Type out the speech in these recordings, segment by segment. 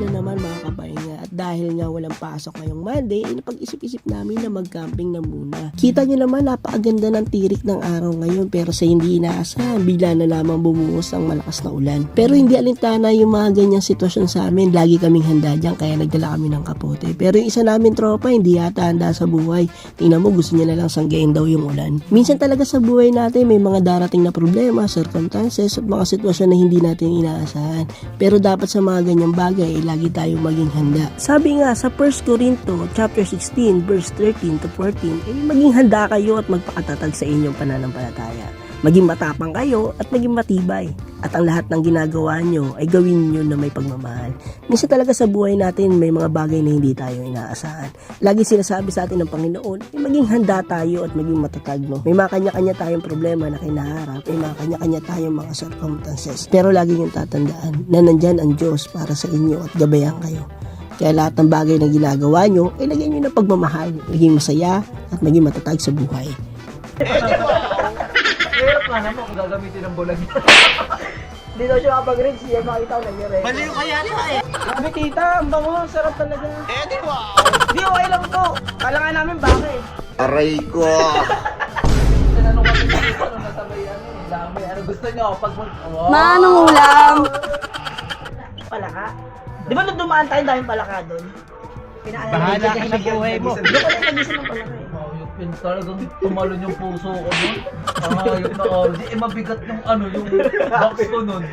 na naman mga kapahinga. At dahil nga walang pasok ngayong Monday, ay napag-isip-isip namin na mag-camping na muna. Kita nyo naman napakaganda ng tirik ng araw ngayon, pero sa hindi inaasahan, bigla na lamang bumuhos ang malakas na ulan. Pero hindi alintana yung mga ganyang sitwasyon sa amin. Lagi kaming handa dyan, kaya nagdala kami ng kapote. Pero yung isa namin tropa, hindi yata handa sa buhay. Tingnan mo, gusto niya na lang sanggain daw yung ulan. Minsan talaga sa buhay natin, may mga darating na problema, circumstances, at mga sitwasyon na hindi natin inaasahan. Pero dapat sa mga ganyang bagay, lagi tayong maging handa. Sabi nga sa 1 Corinto chapter 16 verse 13 to 14, maging handa kayo at magpakatatag sa inyong pananampalataya. Maging matapang kayo at maging matibay. At ang lahat ng ginagawa nyo ay gawin nyo na may pagmamahal. Minsan talaga sa buhay natin may mga bagay na hindi tayo inaasahan. Lagi sinasabi sa atin ng Panginoon, maging handa tayo at maging matatag. No? May mga kanya-kanya tayong problema na kinaharap. May mga kanya-kanya tayong mga circumstances. Pero lagi nyo tatandaan na nandyan ang Diyos para sa inyo at gabayan kayo. Kaya lahat ng bagay na ginagawa nyo ay lagyan nyo ng pagmamahal. Maging masaya at maging matatag sa buhay. Hirap nga naman kung gagamitin ng bulag niya. Hindi daw siya kapag-reach, siya makita ko nangyari. Baliw kaya ito eh. Sabi tita, ang bango, sarap talaga. Di ba? Di, okay lang po. Kala nga namin bakit. Aray ko! Tinanong kami dito nung nasabay dami. Ano gusto niyo? Pag Manong ulam. Palaka? Di ba nung dumaan tayo daming palaka doon? Bahala ka sa buhay mo. Doon ko lang nag-isa ng palaka eh. Yun talagang tumalon yung puso ko nun. Ayok na Audi. Mabigat yung yung box ko nun.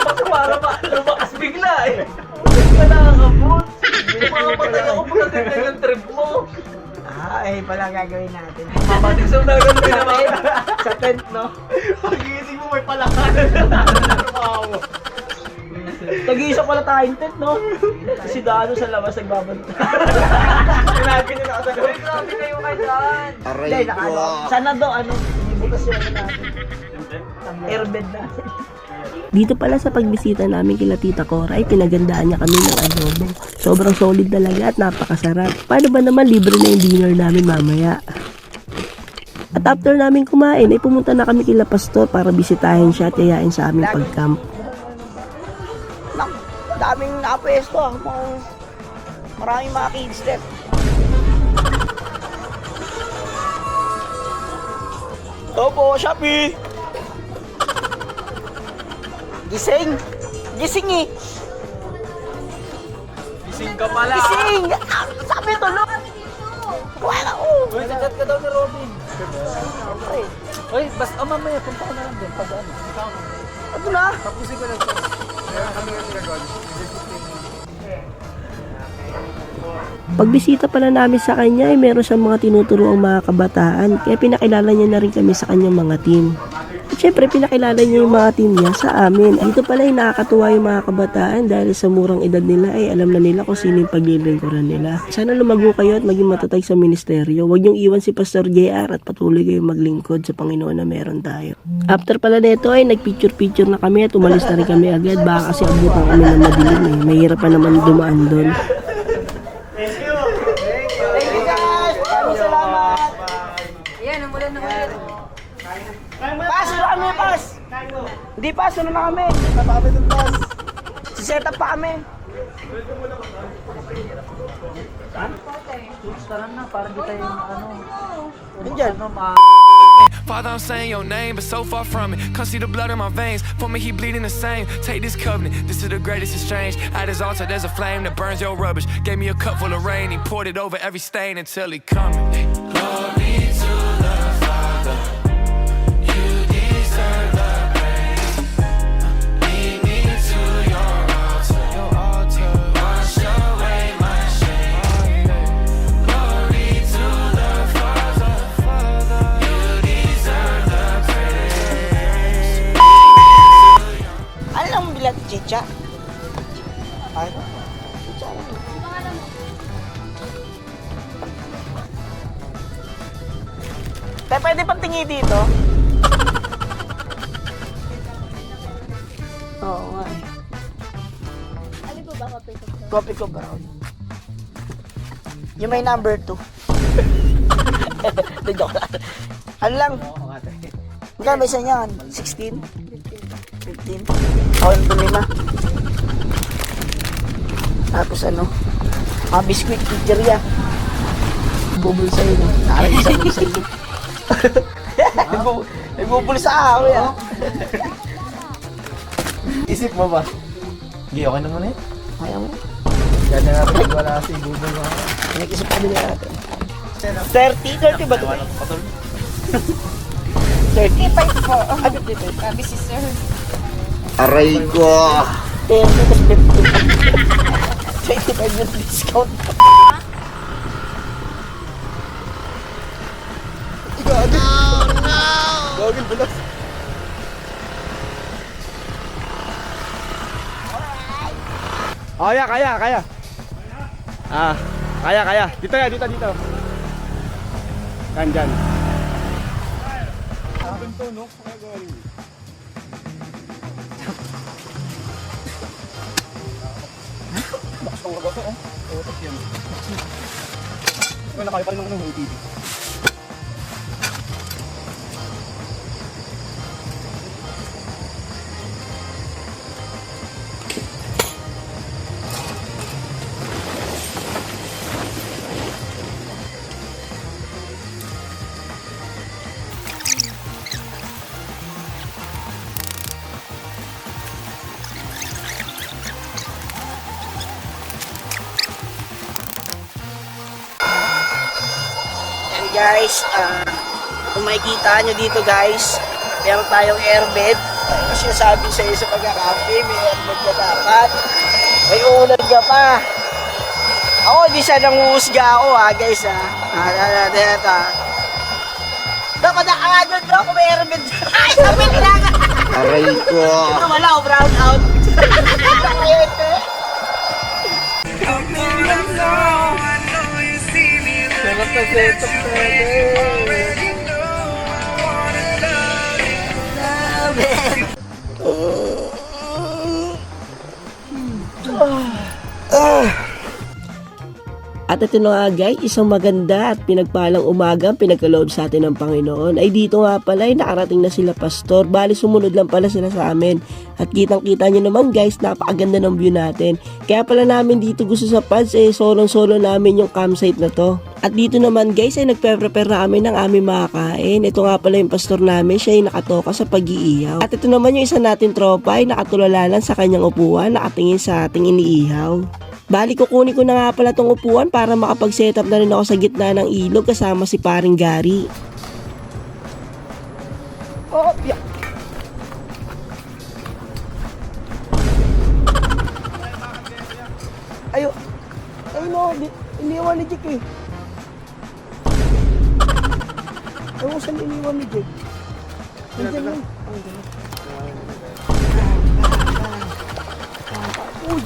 Kasi para lumakas bigla eh. Hindi ka nakaka-fruit. Mamamatay ako pagdating yung trip mo. Ay, pala gagawin natin. Mamating sa mga ganun din naman. Sa tent, no? Pagising mo may palakad. Wow. Tag-iisa pala tayong tent, no? Si Dano sa labas nagbabanta. Sinabi niya na ako sa Uy, grabe kayo kay Dan. Aray Hindi, ko! sana do, ibutas yung natin. Airbed natin. Dito pala sa pagbisita namin kila Tita Cora ay pinagandaan niya kami ng adobo. Sobrang solid talaga at napakasarap. Paano ba naman libre na yung dinner namin mamaya? At after namin kumain ay pumunta na kami kila Pastor para bisitahin siya at yayain sa aming pag-camp. Daming nakapwesto maraming mga kids left. Opo, Shopee! Gising! Gising eh! Gising ka pala. Gising! Ah, sabi tulog! Wala ko! Uy, chat ka daw ni Robin. Ay, Uy, basta mamaya punta ka na lang din. Pag ano. ano na? Tapusin ko lang. Pagbisita pala namin sa kanya ay meron siyang mga tinuturo ang mga kabataan kaya pinakilala niya na rin kami sa kanyang mga team. At syempre pinakilala niya yung mga team niya sa amin. Dito pala ay nakakatuwa yung mga kabataan dahil sa murang edad nila ay alam na nila kung sino yung paglilingkuran nila. Sana lumago kayo at maging matatag sa ministeryo. Huwag niyong iwan si Pastor JR at patuloy kayong maglingkod sa Panginoon na meron tayo. After pala nito ay nagpicture-picture na kami at umalis na rin kami agad baka kasi abutan kami ng madilim eh. Mahirap pa naman dumaan doon. Pas, ano kami, pas? Hindi pas, ano na kami? Siset up pa kami. Tara na, parang di tayo Nandyan. Father, I'm saying your name, but so far from it. Come see the blood in my veins. For me, he bleeding the same. Take this covenant, this is the greatest exchange. At his altar, there's a flame that burns your rubbish. Gave me a cup full of rain, he poured it over every stain until he coming. Glory to the Father, you deserve the praise. Lead me to your altar, wash away my shame. Glory to the Father, you deserve the praise. Ano lang mo bilang chicha? Ano? Chicha lang. Tay, pwede pang tingi dito? Oo nga eh. Ano po ba kape ko? Coffee ko brown. Yung may number 2. Di joke lang. Ano lang? Magkano ba isa niyan? 16? 15? Ako yung lima. Tapos ano? Biscuit, pizzeria. Bubul sa'yo no? Parang isang sa'yo. Nagbubul sa ako yan. Isip mo ba? Hindi, okay naman eh. Kaya mo? Yan na natin, wala si Google mga. Nag-isip kami na natin. 30 ba ito? 35 po. Ano 35? Sabi si sir. Aray ko! 30 plus 50. 25 yung discount. Gagawin pala. Oh, kaya. Kaya. Dito. Dyan. And guys, kung makikita nyo dito guys, meron tayong airbed. Kasi sinasabi sa iyo sa pagkakamping, may airbed ka dapat. May ulan ka pa. Ako, di siya nanguhusga ako guys Dito. Dapat nakakagod bro kung may airbed. Ay, sabi nila nga. Aray ko! Ito wala, brown out. Sarap na setup natin. At ito na nga guys, isang maganda at pinagpalang umaga ang pinagkaloob sa atin ng Panginoon. Ay dito nga pala ay nakarating na sila pastor. Bali sumunod lang pala sila sa amin. At kitang kita nyo naman guys, napakaganda ng view natin. Kaya pala namin dito gusto sa pads solong-solo namin yung campsite na to. At dito naman guys ay nagpe-prepare na kami ng aming makakain. Ito nga pala yung pastor namin, siya ay nakatoka sa pag-iihaw. At ito naman yung isa natin tropa ay nakatulala lang sa kanyang upuan, nakatingin sa ating iniihaw. Bali kukunin ko na nga pala tong upuan para makapag-setup na rin ako sa gitna ng ilog kasama si paring Gary. Oh, yeah. Ayo. Ay no, iniwan ni Jake eh. Ewan saan iniwan ni Jake. Nandiyan lang. Uy.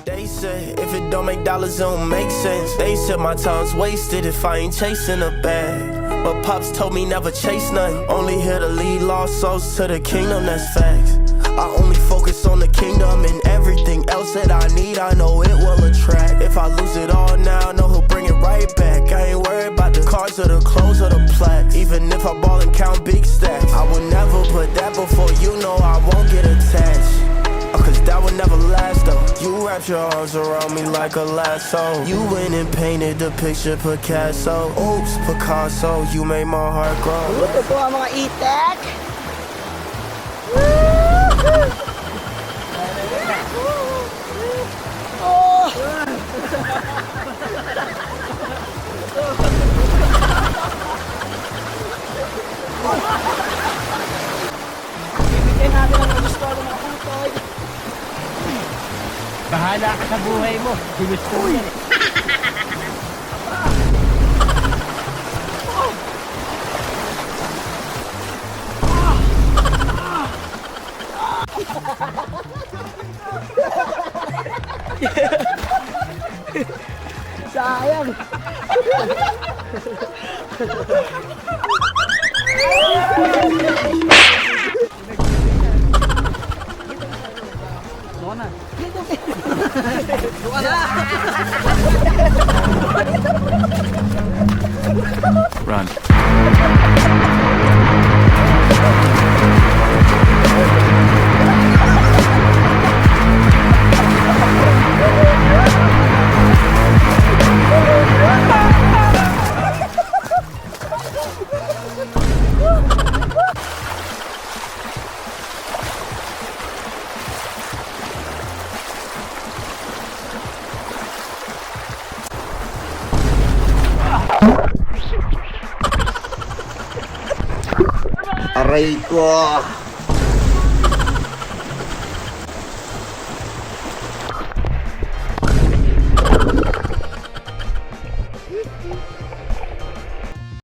They said if it don't make dollars, it don't make sense. They said my time's wasted if I ain't chasing a bag. But Pops told me never chase nothing. Only here to lead lost souls to the kingdom, that's facts. I only focus on the kingdom and everything else that I need, I know it will attract. If I lose it all now, I know he'll bring it right back. I ain't worried about the cars or the clothes or the plaque. Even if I ball and count big stacks, I would never put that before, you know I won't get attached. Cause that would never last though. You wrapped your arms around me like a lasso. You went and painted the picture Picasso. Oops, Picasso, you made my heart grow. Ito po ang mga itak. Ibigyan natin ang gusto ng mga putoy. Bahala ka sa buhay mo. Ginusto mo yan eh. Sayang. Doon na. Aray ko!